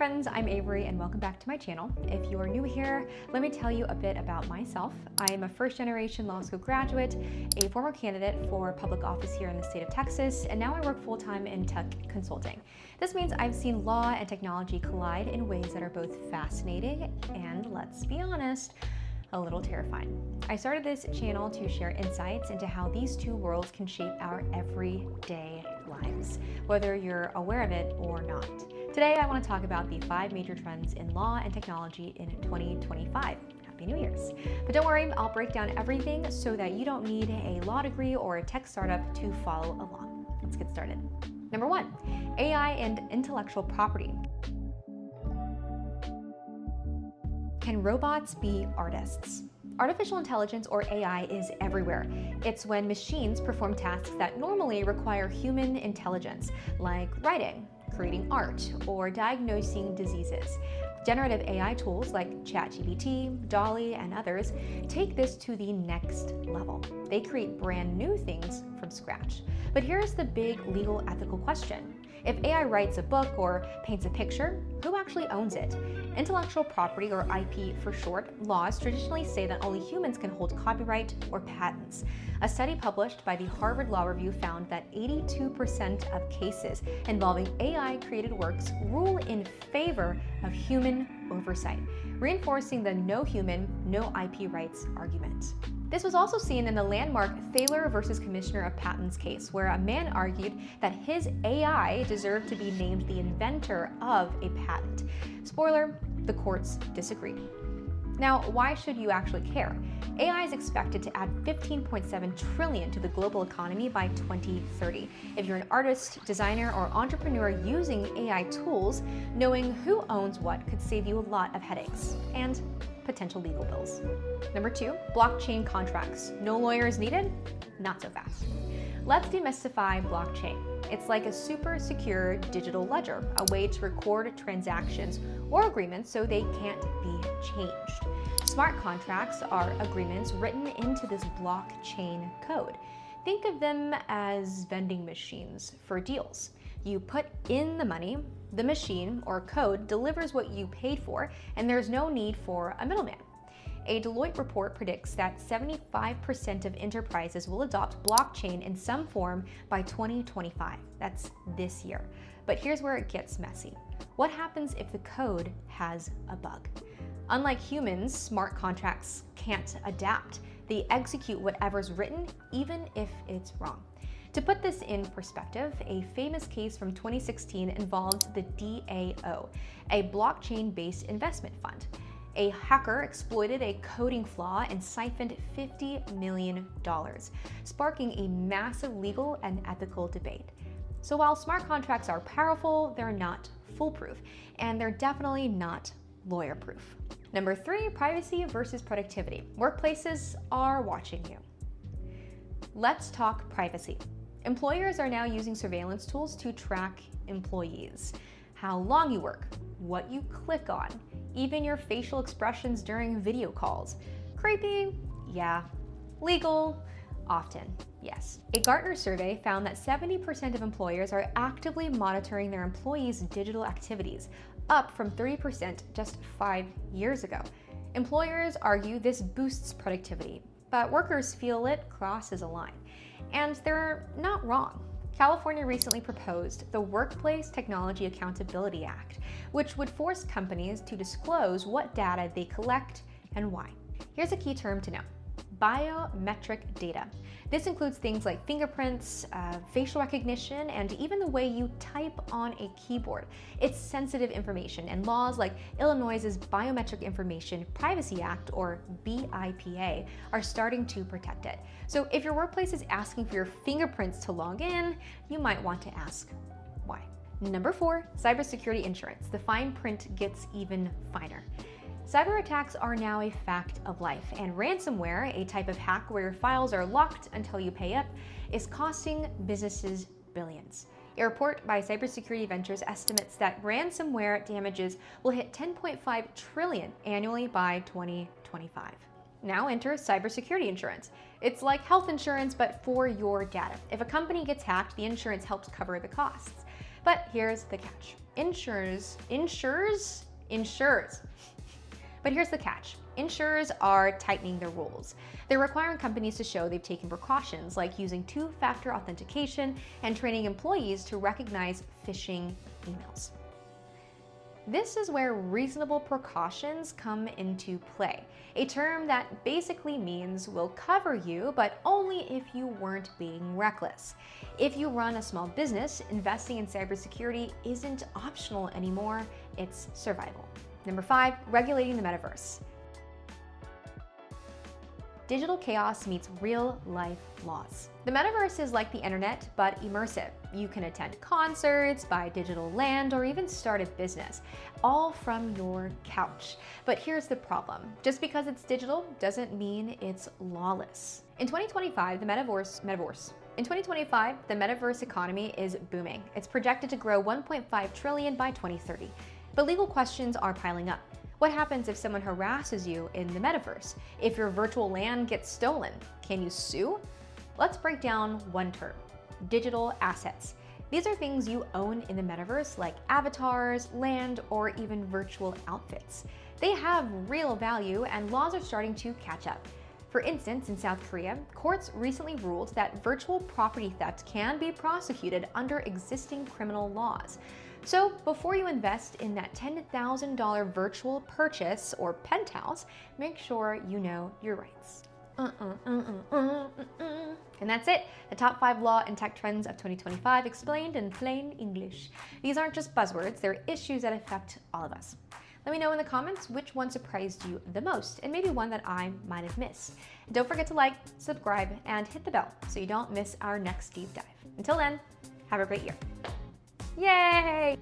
friends, I'm Avery and welcome back to my channel. If you are new here, let me tell you a bit about myself. I am a first-generation law school graduate, a former candidate for public office here in the state of Texas, and now I work full-time in tech consulting. This means I've seen law and technology collide in ways that are both fascinating and, let's be honest, a little terrifying. I started this channel to share insights into how these two worlds can shape our everyday lives, whether you're aware of it or not. Today, I want to talk about the 5 major trends in law and technology in 2025. Happy New Year's. But don't worry, I'll break down everything so that you don't need a law degree or a tech startup to follow along. Let's get started. Number 1, AI and intellectual property. Can robots be artists? Artificial intelligence, or AI, is everywhere. It's when machines perform tasks that normally require human intelligence, like writing, creating art, or diagnosing diseases. Generative AI tools like ChatGPT, DALL-E, and others take this to the next level. They create brand new things from scratch. But here's the big legal ethical question. If AI writes a book or paints a picture, who actually owns it? Intellectual property, or IP for short, laws traditionally say that only humans can hold copyright or patents. A study published by the Harvard Law Review found that 82% of cases involving AI-created works rule in favor of human oversight, reinforcing the no human, no IP rights argument. This was also seen in the landmark Thaler versus Commissioner of Patents case, where a man argued that his AI deserved to be named the inventor of a patent. Spoiler, the courts disagreed. Now, why should you actually care? AI is expected to add $15.7 trillion to the global economy by 2030. If you're an artist, designer, or entrepreneur using AI tools, knowing who owns what could save you a lot of headaches and potential legal bills. Number 2, blockchain contracts. No lawyers needed? Not so fast. Let's demystify blockchain. It's like a super secure digital ledger, a way to record transactions or agreements so they can't be changed. Smart contracts are agreements written into this blockchain code. Think of them as vending machines for deals. You put in the money, the machine or code delivers what you paid for, and there's no need for a middleman. A Deloitte report predicts that 75% of enterprises will adopt blockchain in some form by 2025. That's this year. But here's where it gets messy. What happens if the code has a bug? Unlike humans, smart contracts can't adapt. They execute whatever's written, even if it's wrong. To put this in perspective, a famous case from 2016 involved the DAO, a blockchain-based investment fund. A hacker exploited a coding flaw and siphoned $50 million, sparking a massive legal and ethical debate. So while smart contracts are powerful, they're not foolproof, and they're definitely not lawyer-proof. Number 3, privacy versus productivity. Workplaces are watching you. Let's talk privacy. Employers are now using surveillance tools to track employees. How long you work, what you click on, even your facial expressions during video calls. Creepy? Yeah. Legal? Often, yes. A Gartner survey found that 70% of employers are actively monitoring their employees' digital activities, up from 30% just 5 years ago. Employers argue this boosts productivity, but workers feel it crosses a line. And they're not wrong. California recently proposed the Workplace Technology Accountability Act, which would force companies to disclose what data they collect and why. Here's a key term to know: biometric data. This includes things like fingerprints, facial recognition, and even the way you type on a keyboard. It's sensitive information, and laws like Illinois's Biometric Information Privacy Act, or BIPA, are starting to protect it. So if your workplace is asking for your fingerprints to log in, you might want to ask why. Number 4, cybersecurity insurance. The fine print gets even finer. Cyber attacks are now a fact of life, and ransomware, a type of hack where your files are locked until you pay up, is costing businesses billions. A report by Cybersecurity Ventures estimates that ransomware damages will hit $10.5 trillion annually by 2025. Now enter cybersecurity insurance. It's like health insurance, but for your data. If a company gets hacked, the insurance helps cover the costs. But here's the catch. But here's the catch. Insurers are tightening their rules. They're requiring companies to show they've taken precautions like using two-factor authentication and training employees to recognize phishing emails. This is where reasonable precautions come into play, a term that basically means we'll cover you, but only if you weren't being reckless. If you run a small business, investing in cybersecurity isn't optional anymore, it's survival. Number 5, regulating the metaverse. Digital chaos meets real-life laws. The metaverse is like the internet, but immersive. You can attend concerts, buy digital land, or even start a business, all from your couch. But here's the problem. Just because it's digital doesn't mean it's lawless. In 2025, the metaverse economy is booming. It's projected to grow 1.5 trillion by 2030. But legal questions are piling up. What happens if someone harasses you in the metaverse? If your virtual land gets stolen, can you sue? Let's break down one term: digital assets. These are things you own in the metaverse, like avatars, land, or even virtual outfits. They have real value, and laws are starting to catch up. For instance, in South Korea, courts recently ruled that virtual property theft can be prosecuted under existing criminal laws. So before you invest in that $10,000 virtual purchase or penthouse, make sure you know your rights. And that's it, the top 5 law and tech trends of 2025 explained in plain English. These aren't just buzzwords, they're issues that affect all of us. Let me know in the comments which one surprised you the most, and maybe one that I might have missed. Don't forget to like, subscribe, and hit the bell so you don't miss our next deep dive. Until then, have a great year. Yay!